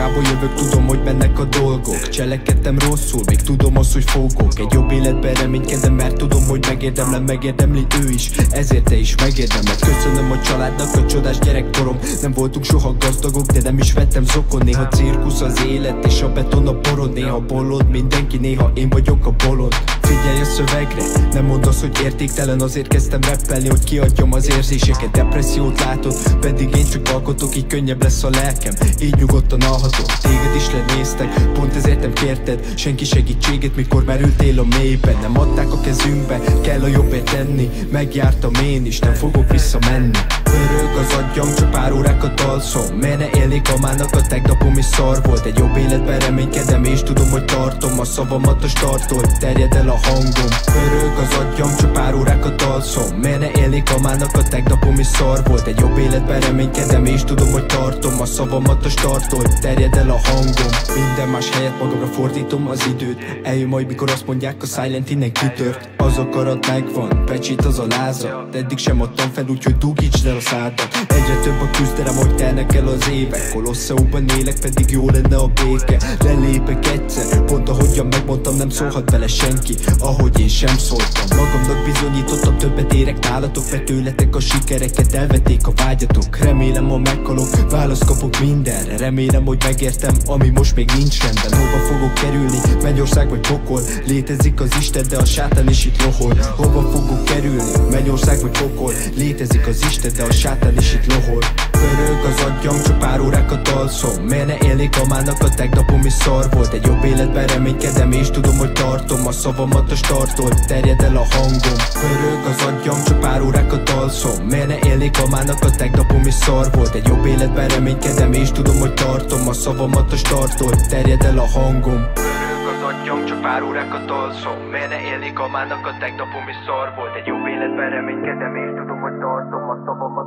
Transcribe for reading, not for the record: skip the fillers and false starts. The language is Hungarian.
magából jövök, tudom, hogy mennek a dolgok. Cselekedtem rosszul, még tudom azt, hogy fogok. Egy jobb életben reménykedem, mert tudom, hogy megérdemlem, megérdemli ő is, ezért te is megérdemled. Köszönöm a családnak a csodás gyerekkorom. Nem voltunk soha gazdagok, de nem is vettem zokon. Néha cirkusz az élet, és a beton a porod. Néha bolond mindenki, néha én vagyok a bolond. Figyelj a szövegre, nem mondd azt, hogy értéktelen. Azért kezdtem rappelni, hogy kiadjam az érzéseket. Depressziót látod, pedig én csak alkotok. Így könnyebb lesz a lelkem, így nyugodtan alhatok. Téged is lenéztek, pont ezért nem kérted senki segítséget, mikor merültél a mélyben. Nem adták a kezünkbe, kell a jobbért tenni. Megjártam én is, nem fogok visszamenni. Pörög az agyam, csak pár órákat alszom. Miért ne élnék a mának, a tegnapom is szar volt. Egy jobb életben reménykedem, és tudom, hogy tartom a szavamat a starttól, terjed el a hangom. Pörög az agyam, csak pár órákat alszom. Miért ne élnék a mának, a tegnapom is szar volt. Egy jobb életben reménykedem, és tudom, hogy tartom a szavamat a starttól, terjed el a hangom. Minden más helyett magamra fordítom az időt. Eljön majd, mikor azt mondják, a silent innen kitört. Az akarat megvan, pecsét az a láza, de eddig sem adtam fel, úgyhogy dugítsd el a szádat. Egyre több a küzdelem, hogy telnek el az évek. Kolosseumban élek, pedig jó lenne a béke. Lelépek egyszer, pont ahogyan megmondtam, nem szólhat vele senki, ahogy én sem szóltam. Magamnak bizonyítottam, többet érek nálatok, mert tőletek a sikereket elvették a vágyatok. Remélem, ma meghalok, választ kapok mindenre. Remélem, hogy megértem, ami most még nincs rendben. Hova fogok kerülni, Mennyország vagy pokol? Létezik az Isten, de a sátán is itt lohol. Hova fogok kerülni, Mennyország vagy pokol? Létezik az Isten, de a sátán is itt lohol. Pörög az agyam, csak pár órákat alszom. Miért ne élnék a mának, a tegnapom is szar volt. Egy jobb életben reménykedem, és tudom, hogy tartom a szavamat a starttól, terjed el a hangom. Pörög az agyam, csak pár órákat alszom. Miért ne élnék a mának, a tegnapom is szar volt. Egy jobb életben reménykedem, és tudom, hogy tartom a szavamat a starttól, terjed el a hangom. Pörög az agyam, csak pár órákat alszom. Miért ne élnék a mának, a tegnapom is szar volt. Egy jobb életben reménykedem, és tudom, hogy tartom a szavamat